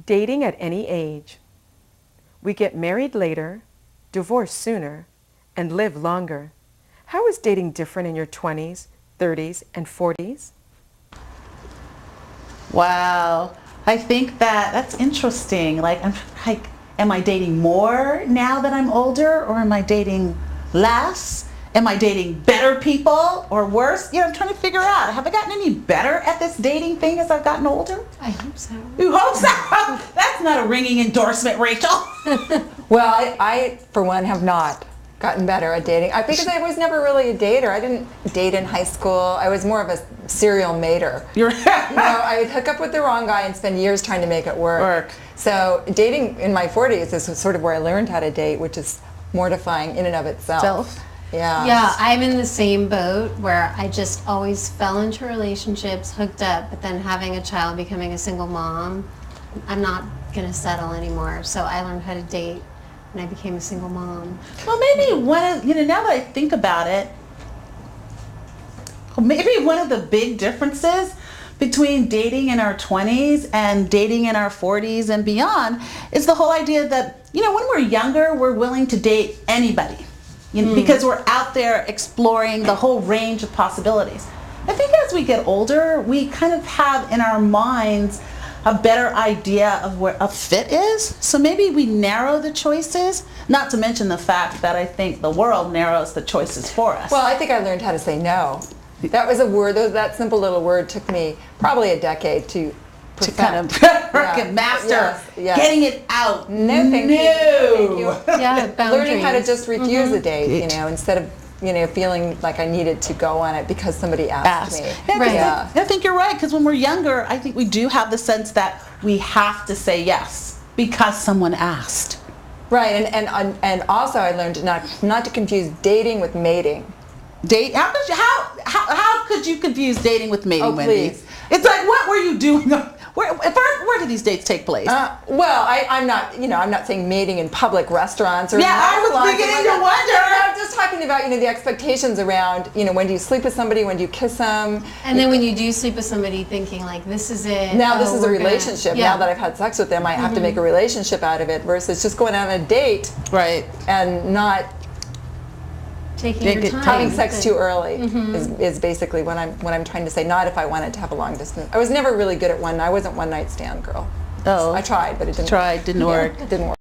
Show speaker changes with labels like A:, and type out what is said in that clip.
A: Dating at any age. We get married later, divorce sooner, and live longer. How is dating different in your 20s, 30s, and 40s?
B: Wow. I think that's interesting. Am I dating more now that I'm older, or am I dating less? Am I dating better people or worse? I'm trying to figure out, have I gotten any better at this dating thing as I've gotten older?
C: I hope so.
B: You hope so? That's not a ringing endorsement, Rachel.
D: Well, I for one, have not gotten better at dating. Because I was never really a dater. I didn't date in high school. I was more of a serial mater. I would hook up with the wrong guy and spend years trying to make it work. So dating in my 40s is sort of where I learned how to date, which is mortifying in and of itself.
C: Yeah, I'm in the same boat where I just always fell into relationships, hooked up, but then having a child, becoming a single mom, I'm not going to settle anymore. So I learned how to date when I became a single mom.
B: Well, maybe now that I think about it, maybe one of the big differences between dating in our 20s and dating in our 40s and beyond is the whole idea that, when we're younger, we're willing to date anybody. Because we're out there exploring the whole range of possibilities. I think as we get older, we kind of have in our minds a better idea of where a fit is. So maybe we narrow the choices, not to mention the fact that I think the world narrows the choices for us.
D: Well, I think I learned how to say no. That was a word, that simple little word took me probably a decade to
B: kind of master getting it out.
D: No, thank you.
C: Yeah, boundaries.
D: Learning how to just refuse a date, instead of feeling like I needed to go on it because somebody asked me.
B: I think you're right, because when we're younger, I think we do have the sense that we have to say yes because someone asked.
D: Right, and also I learned not to confuse dating with mating.
B: How could you confuse dating with mating,
D: Oh,
B: Wendy?
D: please.
B: It's like, what were you doing? Where do these dates take place?
D: I'm not saying mating in public restaurants or
B: I was beginning to wonder.
D: I'm just talking about the expectations around when do you sleep with somebody, when do you kiss them,
C: and then when you do sleep with somebody, thinking like this is it.
D: Now this is a relationship. Now that I've had sex with them, I have to make a relationship out of it versus just going on a date,
B: right,
D: and not
C: taking your time.
D: Having sex too early is basically what I'm trying to say. Not if I wanted to have a long distance. I was never really good at I wasn't one night stand girl.
B: Oh,
D: I tried, but it didn't.
B: Didn't work.
D: It didn't